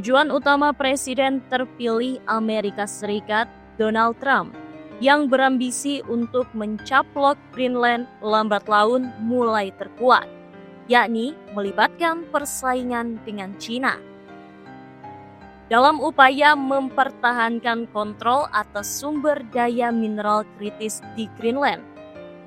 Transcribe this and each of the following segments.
Tujuan utama Presiden terpilih Amerika Serikat, Donald Trump, yang berambisi untuk mencaplok Greenland lambat laun mulai terkuat, yakni melibatkan persaingan dengan China. Dalam upaya mempertahankan kontrol atas sumber daya mineral kritis di Greenland,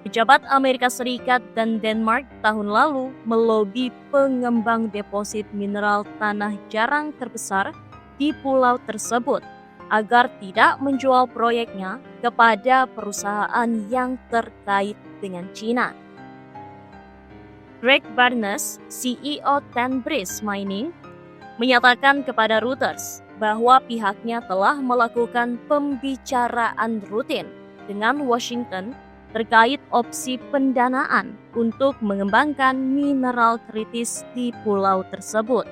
pejabat Amerika Serikat dan Denmark tahun lalu melobi pengembang deposit mineral tanah jarang terbesar di pulau tersebut agar tidak menjual proyeknya kepada perusahaan yang terkait dengan China. Greg Barnes, CEO Tenbridge Mining, menyatakan kepada Reuters bahwa pihaknya telah melakukan pembicaraan rutin dengan Washington terkait opsi pendanaan untuk mengembangkan mineral kritis di pulau tersebut.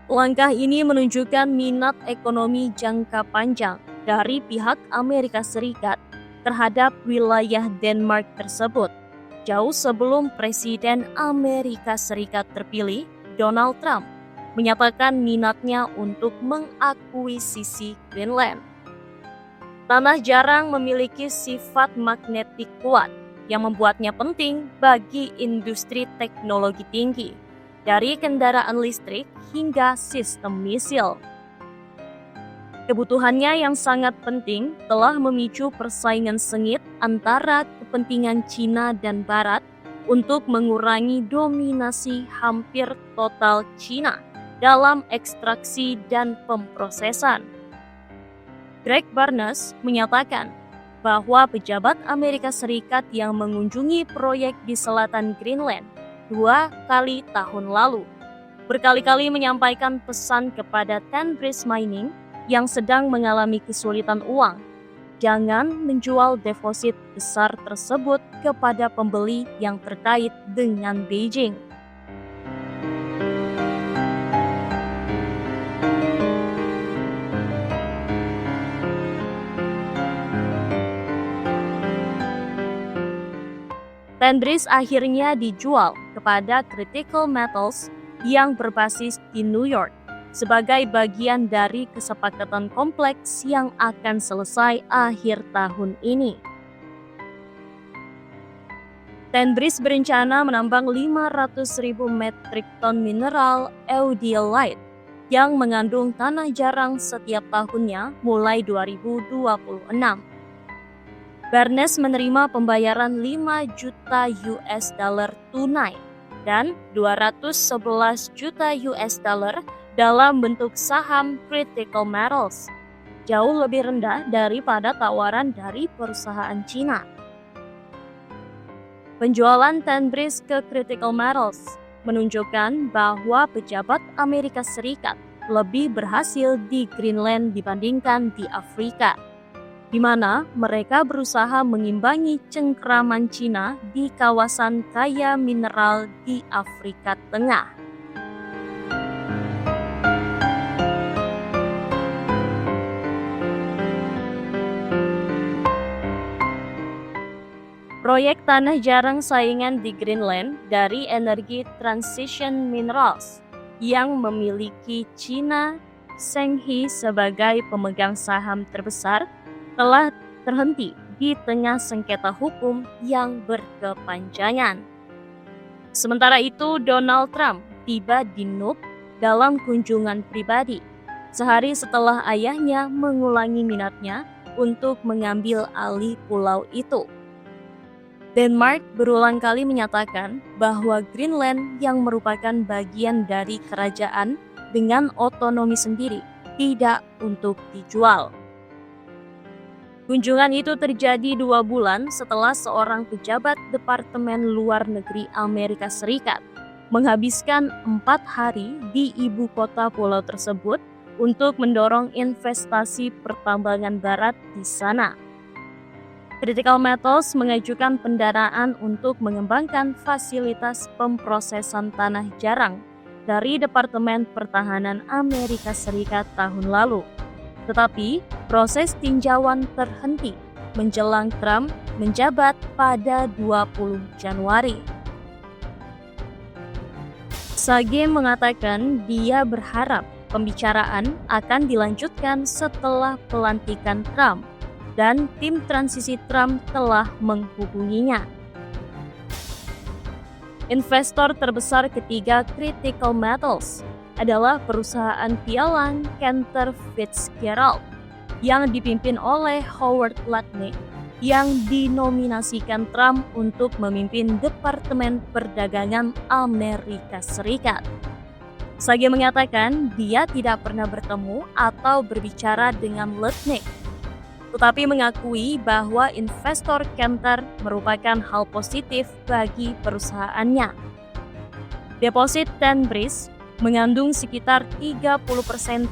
Langkah ini menunjukkan minat ekonomi jangka panjang dari pihak Amerika Serikat terhadap wilayah Denmark tersebut, jauh sebelum Presiden Amerika Serikat terpilih, Donald Trump, menyatakan minatnya untuk mengakuisisi Greenland. Tanah jarang memiliki sifat magnetik kuat yang membuatnya penting bagi industri teknologi tinggi, dari kendaraan listrik hingga sistem misil. Kebutuhannya yang sangat penting telah memicu persaingan sengit antara kepentingan China dan Barat untuk mengurangi dominasi hampir total China dalam ekstraksi dan pemprosesan. Greg Barnes menyatakan bahwa pejabat Amerika Serikat yang mengunjungi proyek di selatan Greenland 2 kali tahun lalu berkali-kali menyampaikan pesan kepada Tenbridge Mining yang sedang mengalami kesulitan uang, jangan menjual deposit besar tersebut kepada pembeli yang terkait dengan Beijing. Tenbridge akhirnya dijual kepada Critical Metals yang berbasis di New York sebagai bagian dari kesepakatan kompleks yang akan selesai akhir tahun ini. Tenbridge berencana menambang 500.000 metrik ton mineral eudilite yang mengandung tanah jarang setiap tahunnya mulai 2026. Barnes menerima pembayaran 5 juta US dollar tunai dan 211 juta US dollar dalam bentuk saham Critical Metals, jauh lebih rendah daripada tawaran dari perusahaan China. Penjualan Tenbridge ke Critical Metals menunjukkan bahwa pejabat Amerika Serikat lebih berhasil di Greenland dibandingkan di Afrika, di mana mereka berusaha mengimbangi cengkraman Cina di kawasan kaya mineral di Afrika Tengah. Proyek tanah jarang saingan di Greenland dari Energy Transition Minerals yang memiliki China Zhenghe sebagai pemegang saham terbesar telah terhenti di tengah sengketa hukum yang berkepanjangan. Sementara itu, Donald Trump tiba di Nuuk dalam kunjungan pribadi, sehari setelah ayahnya mengulangi minatnya untuk mengambil alih pulau itu. Denmark berulang kali menyatakan bahwa Greenland yang merupakan bagian dari kerajaan dengan otonomi sendiri tidak untuk dijual. Kunjungan itu terjadi 2 bulan setelah seorang pejabat Departemen Luar Negeri Amerika Serikat menghabiskan 4 hari di ibu kota pulau tersebut untuk mendorong investasi pertambangan barat di sana. Critical Metals mengajukan pendanaan untuk mengembangkan fasilitas pemprosesan tanah jarang dari Departemen Pertahanan Amerika Serikat tahun lalu. Tetapi proses tinjauan terhenti menjelang Trump menjabat pada 20 Januari. Sage mengatakan dia berharap pembicaraan akan dilanjutkan setelah pelantikan Trump dan tim transisi Trump telah menghubunginya. Investor terbesar ketiga Critical Metals adalah perusahaan pialang Cantor Fitzgerald yang dipimpin oleh Howard Lutnick yang dinominasikan Trump untuk memimpin Departemen Perdagangan Amerika Serikat. Sage mengatakan dia tidak pernah bertemu atau berbicara dengan Lutnick, tetapi mengakui bahwa investor Cantor merupakan hal positif bagi perusahaannya. Deposit Tenbridge mengandung sekitar 30%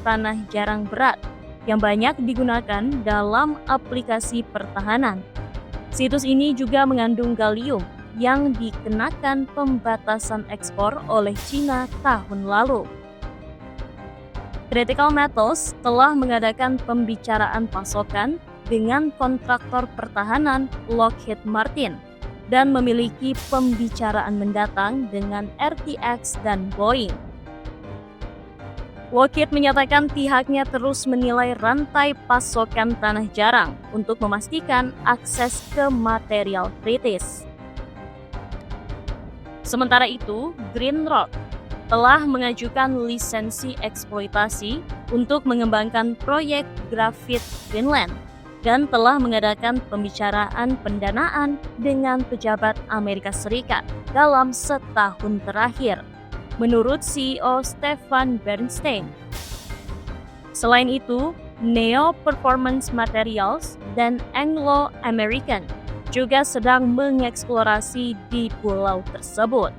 tanah jarang berat yang banyak digunakan dalam aplikasi pertahanan. Situs ini juga mengandung gallium yang dikenakan pembatasan ekspor oleh China tahun lalu. Critical Metals telah mengadakan pembicaraan pasokan dengan kontraktor pertahanan Lockheed Martin dan memiliki pembicaraan mendatang dengan RTX dan Boeing. Lockheed menyatakan pihaknya terus menilai rantai pasokan tanah jarang untuk memastikan akses ke material kritis. Sementara itu, Greenrock telah mengajukan lisensi eksploitasi untuk mengembangkan proyek grafit Greenland dan telah mengadakan pembicaraan pendanaan dengan pejabat Amerika Serikat dalam setahun terakhir, menurut CEO Stefan Bernstein. Selain itu, Neo Performance Materials dan Anglo American juga sedang mengeksplorasi di pulau tersebut.